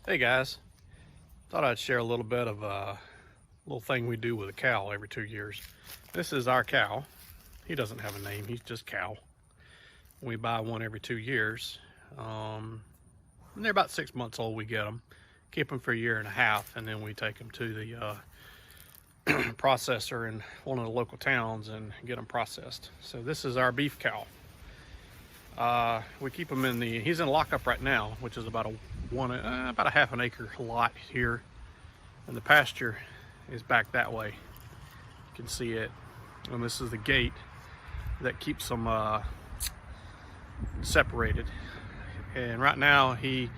Hey guys, thought I'd share a little bit of a little thing we do with a cow every 2 years. This is our cow. He doesn't have a name, he's just cow. We buy one every 2 years. When they're about 6 months old, we get them, keep them for a year and a half, and then we take them to the processor in one of the local towns and get them processed. So this is our beef cow. We keep him he's in lockup right now, which is about a half an acre lot here, and the pasture is back that way. You can see it, and this is the gate that keeps them separated. And right now he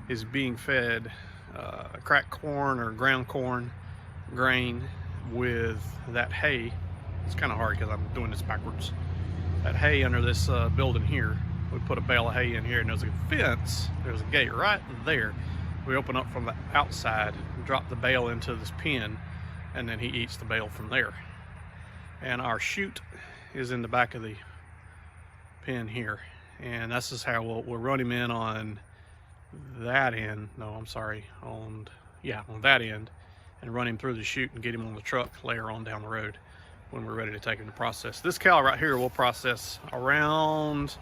is being fed cracked corn or ground corn grain with that hay. It's kind of hard because I'm doing this backwards. That hay under this building here. We put a bale of hay in here, and there's a fence, there's a gate right there. We open up from the outside, drop the bale into this pen, and then he eats the bale from there. And our chute is in the back of the pen here, and this is how we'll run him in on that end. No, I'm sorry, on that end, and run him through the chute and get him on the truck later on down the road when we're ready to take him to process. This cow right here will process around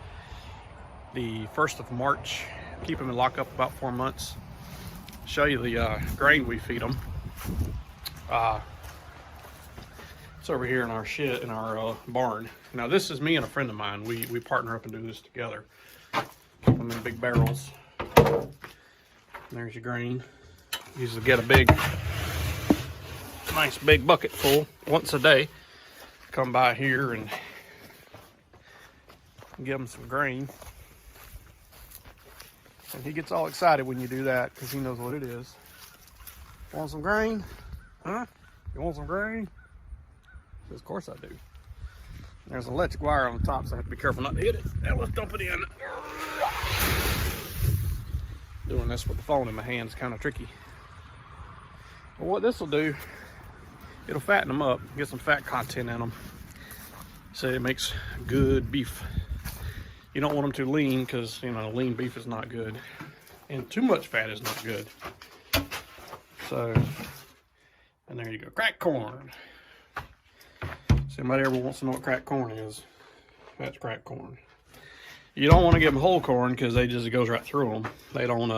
the 1st of March. Keep them in lockup about 4 months. Show you the grain we feed them. It's over here in our shed, in our barn. Now this is me and a friend of mine. We partner up and do this together. Keep them in big barrels. And there's your grain. Usually get a nice big bucket full once a day. Come by here and give him some grain. And he gets all excited when you do that because he knows what it is. Want some grain? Huh? You want some grain? He says, of course I do. There's an electric wire on the top, so I have to be careful not to hit it. Now let's dump it in. Doing this with the phone in my hand is kind of tricky. But what this will do, it'll fatten them up, get some fat content in them. So it makes good beef. You don't want them too lean because, you know, lean beef is not good. And too much fat is not good. So, and there you go, cracked corn. If anybody ever wants to know what cracked corn is, that's cracked corn. You don't want to give them whole corn because it goes right through them. They don't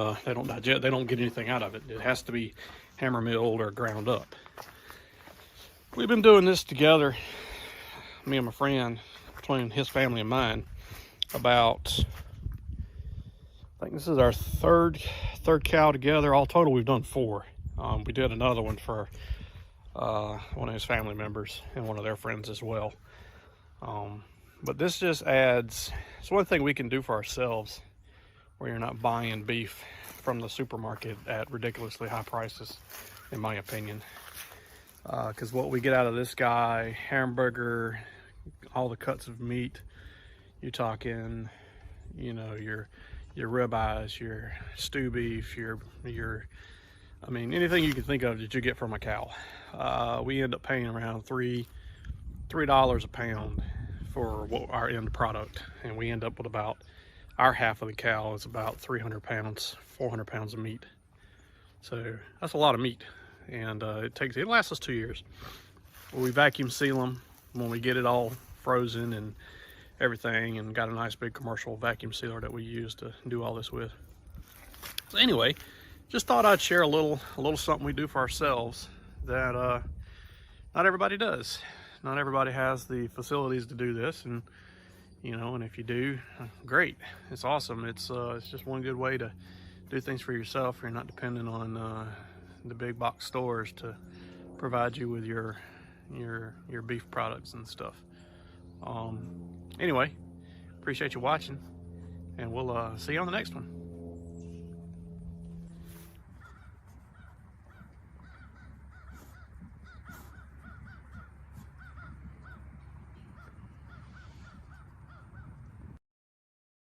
digest, they don't get anything out of it. It has to be hammer milled or ground up. We've been doing this together, me and my friend, between his family and mine, about, I think this is our third cow together. All total we've done 4. We did another one for one of his family members and one of their friends as well. But this just adds, it's one thing we can do for ourselves where you're not buying beef from the supermarket at ridiculously high prices, in my opinion. Because what we get out of this guy, hamburger, all the cuts of meat, you're talking, you know, your ribeyes, your stew beef, I mean, anything you can think of that you get from a cow. We end up paying around $3 a pound for our end product, and we end up with about, our half of the cow is about 300 pounds, 400 pounds of meat. So that's a lot of meat, and it lasts us 2 years. We vacuum seal them when we get it all frozen and everything, and got a nice big commercial vacuum sealer that we use to do all this with. So anyway, just thought I'd share a little something we do for ourselves that not everybody does. Not everybody has the facilities to do this, and you know, and if you do, great. It's awesome. It's just one good way to do things for yourself. You're not dependent on the big box stores to provide you with your beef products and stuff. Anyway, appreciate you watching, and we'll see you on the next one.